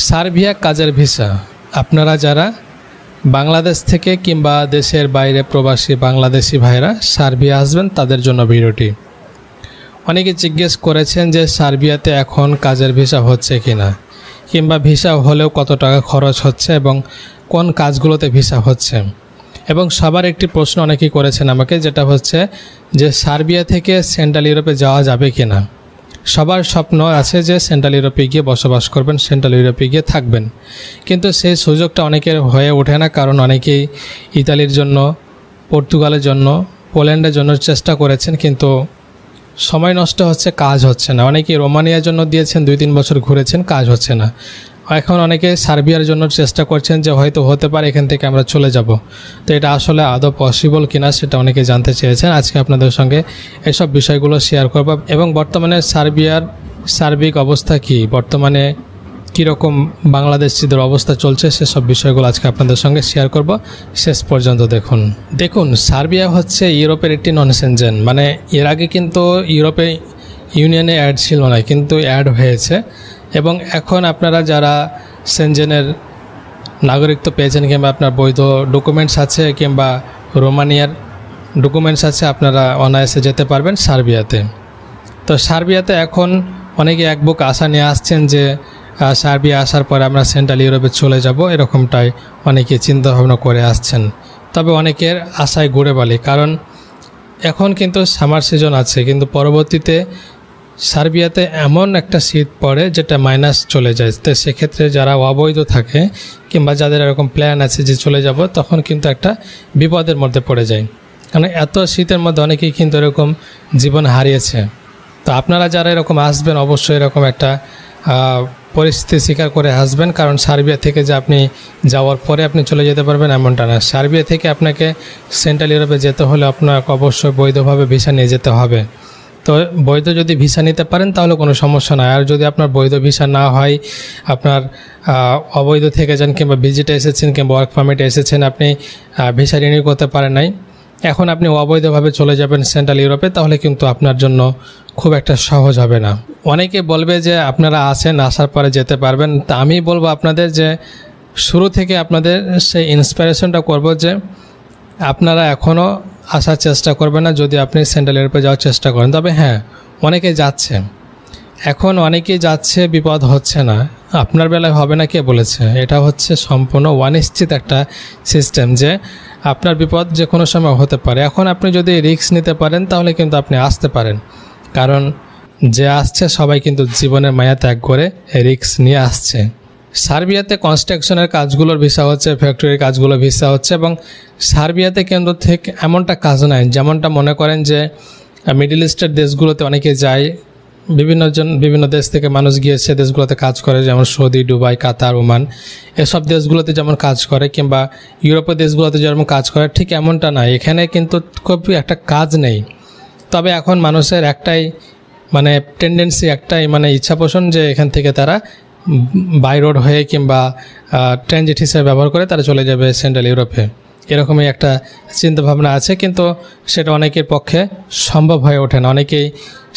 Serbia কাজের visa. আপনারা যারা বাংলাদেশ থেকে কিংবা দেশের বাইরে প্রবাসী বাংলাদেশি ভাইরা সার্বিয়া আসবেন তাদের জন্য ভিডিওটি। অনেকে জিজ্ঞেস করেছেন যে সার্বিয়াতে এখন কাজের ভিসা হচ্ছে কিনা, কিংবা ভিসা হলেও কত টাকা খরচ হচ্ছে এবং কোন কাজগুলোতে ভিসা হচ্ছে। এবং সবার একটি প্রশ্ন অনেকেই করেছেন আমাকে, যেটা হচ্ছে যে সার্বিয়া থেকে সেন্ট্রাল ইউরোপে যাওয়া যাবে কিনা। সবার স্বপ্ন আছে যে সেন্ট্রাল ইউরোপে গিয়ে বসবাস করবেন, সেন্ট্রাল ইউরোপে গিয়ে থাকবেন, কিন্তু সেই সুযোগটা অনেকের হয়ে ওঠে না। কারণ অনেকেই ইতালির জন্য, পর্তুগালের জন্য, পোল্যান্ডের জন্য চেষ্টা করেছেন, কিন্তু সময় নষ্ট হচ্ছে, কাজ হচ্ছে না। অনেকেই রোমানিয়ার জন্য দিয়েছেন, 2-3 বছর ঘুরেছেন, কাজ হচ্ছে না। এখন অনেকে সার্বিয়ার জন্য চেষ্টা করছেন যে হয়তো হতে পারে এখান থেকে আমরা চলে যাব। তো এটা আসলে আদৌ পসিবল কিনা সেটা অনেকে জানতে চেয়েছেন। আজকে আপনাদের সঙ্গে এসব বিষয়গুলো শেয়ার করব এবং বর্তমানে সার্বিয়ার সার্বিক অবস্থা কি, বর্তমানে কীরকম বাংলাদেশিদের অবস্থা চলছে, সেসব বিষয়গুলো আজকে আপনাদের সঙ্গে শেয়ার করব। শেষ পর্যন্ত দেখুন সার্বিয়া হচ্ছে ইউরোপের একটি নন সেনজেন, মানে এর আগে কিন্তু ইউরোপে ইউনিয়নে অ্যাড ছিল না, কিন্তু অ্যাড হয়েছে। এবং এখন আপনারা যারা সেনজেনের নাগরিকত্ব পেয়েছেন কিংবা আপনার বৈধ ডকুমেন্টস আছে কিংবা রোমানিয়ার ডকুমেন্টস আছে, আপনারা অনায়াসে যেতে পারবেন সার্বিয়াতে। তো সার্বিয়াতে এখন অনেকে এক বুক আশা নিয়ে আসছেন যে সার্বিয়া আসার পরে আমরা সেন্ট্রাল ইউরোপে চলে যাব, এরকমটাই অনেকে চিন্তাভাবনা করে আসছেন। তবে অনেকের আশায় ঘুরে বলে, কারণ এখন কিন্তু সামার সিজন আছে, কিন্তু পরবর্তীতে সার্বিয়াতে এমন একটা শীত পড়ে যেটা মাইনাস চলে যায়। তো সেক্ষেত্রে যারা অবৈধ থাকে কিংবা যাদের এরকম প্ল্যান আছে যে চলে যাব, তখন কিন্তু একটা বিপদের মধ্যে পড়ে যায়। কারণ এত শীতের মধ্যে অনেকেই কিন্তু এরকম জীবন হারিয়েছে। তো আপনারা যারা এরকম আসবেন অবশ্যই এরকম একটা পরিস্থিতি স্বীকার করে আসবেন, কারণ সার্বিয়া থেকে যে আপনি যাওয়ার পরে আপনি চলে যেতে পারবেন এমনটা না। সার্বিয়া থেকে আপনাকে সেন্ট্রাল ইউরোপে যেতে হলে আপনাকে অবশ্যই বৈধভাবে ভিসা নিয়ে যেতে হবে। তো বৈধ যদি ভিসা নিতে পারেন তাহলে কোনো সমস্যা নয়। আর যদি আপনার বৈধ ভিসা না হয়, আপনার অবৈধ থেকে যান কিংবা ভিজিটে এসেছেন কিংবা ওয়ার্ক পারমিটে এসেছেন, আপনি ভিসা রিনিউ করতে পারেন নাই, এখন আপনি অবৈধভাবে চলে যাবেন সেন্ট্রাল ইউরোপে, তাহলে কিন্তু আপনার জন্য খুব একটা সহজ হবে না। অনেকে বলবে যে আপনারা আসেন, আসার পরে যেতে পারবেন। তা আমি বলবো আপনাদের যে শুরু থেকে আপনাদের সেই ইন্সপিরেশনটা করব যে আপনারা এখনও আসার চেষ্টা করবেন না যদি আপনি সেন্ট্রাল ইউরোপে যাওয়ার চেষ্টা করেন। তবে হ্যাঁ, অনেকে যাচ্ছে, এখন অনেকেই যাচ্ছে, বিপদ হচ্ছে না। আপনার বেলায় হবে না কে বলেছে? এটা হচ্ছে সম্পূর্ণ অনিশ্চিত একটা সিস্টেম যে আপনার বিপদ যে কোনো সময় হতে পারে। এখন আপনি যদি রিস্ক নিতে পারেন তাহলে কিন্তু আপনি আসতে পারেন, কারণ যে আসছে সবাই কিন্তু জীবনের মায়া ত্যাগ করে রিস্ক নিয়ে আসছে। সার্বিয়াতে কনস্ট্রাকশনের কাজগুলোর ভিসা হচ্ছে, ফ্যাক্টরির কাজগুলোর ভিসা হচ্ছে। এবং সার্বিয়াতে কেন্দ্র থেকে এমনটা কাজ নাই যেমনটা মনে করেন যে মিডল ইস্টের দেশগুলোতে অনেকে যায়, বিভিন্ন দেশ থেকে মানুষ গিয়ে সে দেশগুলোতে কাজ করে, যেমন সৌদি, দুবাই, কাতার, ওমান, এসব দেশগুলোতে যেমন কাজ করে কিংবা ইউরোপের দেশগুলোতে যেমন কাজ করে, ঠিক এমনটা নয়। এখানে কিন্তু খুব একটা কাজ নেই। তবে এখন মানুষের একটাই মানে টেন্ডেন্সি, একটাই মানে ইচ্ছা পোষণ যে এখান থেকে তারা বাই রোড হয়ে কিংবা ট্রানজিট হিসেবে ব্যবহার করে তারা চলে যাবে সেন্ট্রাল ইউরোপে, এরকমই একটা চিন্তাভাবনা আছে। কিন্তু সেটা অনেকের পক্ষে সম্ভব হয়ে ওঠে না। অনেকেই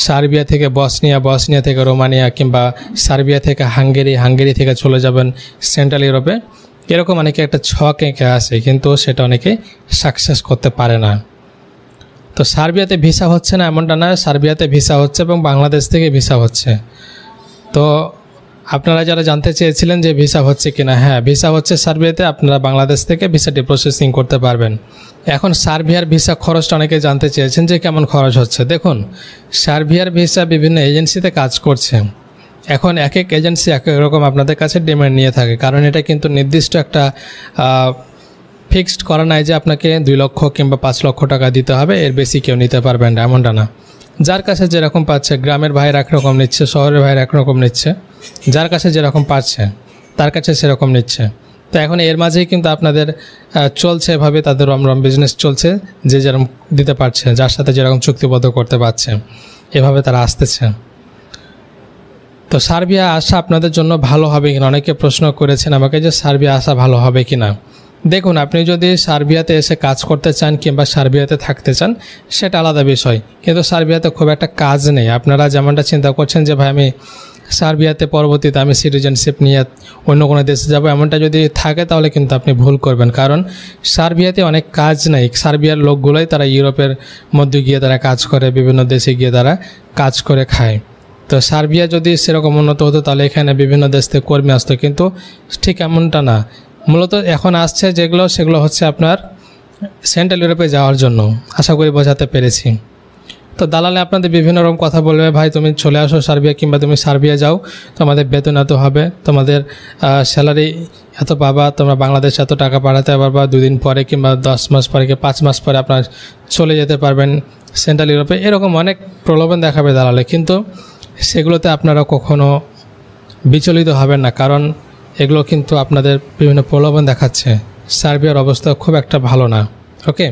সার্বিয়া থেকে বসনিয়া থেকে রোমানিয়া কিংবা সার্বিয়া থেকে হাঙ্গেরি থেকে চলে যাবেন সেন্ট্রাল ইউরোপে, এরকম অনেকে একটা ছক এঁকে আসে, কিন্তু সেটা অনেকে সাকসেস করতে পারে না। তো সার্বিয়াতে ভিসা হচ্ছে না এমনটা না, সার্বিয়াতে ভিসা হচ্ছে এবং বাংলাদেশ থেকে ভিসা হচ্ছে। তো আপনারা যারা জানতে চেয়েছিলেন যে ভিসা হচ্ছে কিনা, হ্যাঁ ভিসা হচ্ছে সার্বিয়াতে। আপনারা বাংলাদেশ থেকে ভিসাটি প্রসেসিং করতে পারবেন। এখন সার্বিয়ার ভিসা খরচটা অনেকে জানতে চেয়েছেন যে কেমন খরচ হচ্ছে। দেখুন, সার্বিয়ার ভিসা বিভিন্ন এজেন্সিতে কাজ করছে। এখন এক এক এজেন্সি এক এক রকম আপনাদের কাছে ডিমান্ড নিয়ে থাকে, কারণ এটা কিন্তু নির্দিষ্ট একটা ফিক্সড করা নাই যে আপনাকে 2 লক্ষ কিংবা 5 লক্ষ টাকা দিতে হবে, এর বেশি কেউ নিতে পারবেন না, এমনটা না। যার কাছে যেরকম পাচ্ছে, গ্রামের ভাইয়ের একরকম নিচ্ছে, শহরের ভাইয়ের একরকম নিচ্ছে, যার কাছে যেরকম পাচ্ছে তার কাছে সেরকম নিচ্ছে। তো এখন এর মাঝেই কিন্তু আপনাদের চলছে এভাবে, তাদের রমরম বিজনেস চলছে, যে যেরকম দিতে পারছে, যার সাথে যেরকম চুক্তিবদ্ধ করতে পারছে, এভাবে তারা আসতেছে। তো সার্বিয়া আসা আপনাদের জন্য ভালো হবে কিনা, অনেকে প্রশ্ন করেছেন আমাকে যে সার্বিয়া আসা ভালো হবে কিনা। দেখুন, আপনি যদি সার্বিয়াতে এসে কাজ করতে চান কিংবা সার্বিয়াতে থাকতে চান সেটা আলাদা বিষয়, কিন্তু সার্বিয়াতে খুব একটা কাজ নেই। আপনারা যেমনটা চিন্তা করছেন যে ভাই আমি সার্বিয়াতে পরবর্তীতে আমি সিটিজেনশিপ নিয়ে অন্য কোনো দেশে যাব, এমনটা যদি থাকে তাহলে কিন্তু আপনি ভুল করবেন। কারণ সার্বিয়াতে অনেক কাজ নেই, সার্বিয়ার লোকগুলোই তারা ইউরোপের মধ্যে গিয়ে তারা কাজ করে, বিভিন্ন দেশে গিয়ে তারা কাজ করে খায়। তো সার্বিয়া যদি সেরকম উন্নত হতো তাহলে এখানে বিভিন্ন দেশ থেকে কর্মী আসতো, কিন্তু ঠিক এমনটা না। মূলত এখন আসছে যেগুলো, সেগুলো হচ্ছে আপনার সেন্ট্রাল ইউরোপে যাওয়ার জন্য। আশা করি বোঝাতে পেরেছি। তো দালালে আপনাদের বিভিন্ন রকম কথা বলবে, ভাই তুমি চলে আসো সার্বিয়া, কিংবা তুমি সার্বিয়া যাও, তোমাদের বেতন এত হবে, তোমাদের স্যালারি এত পাবা, তোমরা বাংলাদেশে এত টাকা পাঠাতে পারবা 2 দিন পরে, কিংবা 10 মাস পরে, কি 5 মাস পরে আপনার চলে যেতে পারবেন সেন্ট্রাল ইউরোপে। এরকম অনেক প্রলোভন দেখাবে দালালে, কিন্তু সেগুলোতে আপনারা কখনো বিচলিত হবেন না, কারণ এগুলো কিন্তু আপনাদের বিভিন্ন প্রলোভন দেখাচ্ছে। সার্বিয়ার অবস্থা খুব একটা ভালো না। ওকে,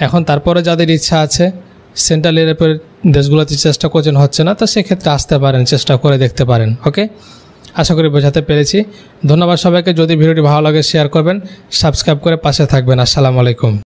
এখন তারপরে যাদের ইচ্ছা আছে সেন্ট্রাল ইউরোপের দেশগুলোতে চেষ্টা করছেন, হচ্ছে না, তো সেক্ষেত্রে আসতে পারেন, চেষ্টা করে দেখতে পারেন। ওকে, আশা করি বোঝাতে পেরেছি। ধন্যবাদ সবাইকে। যদি ভিডিওটি ভালো লাগে শেয়ার করবেন, সাবস্ক্রাইব করে পাশে থাকবেন। আসসালামু আলাইকুম।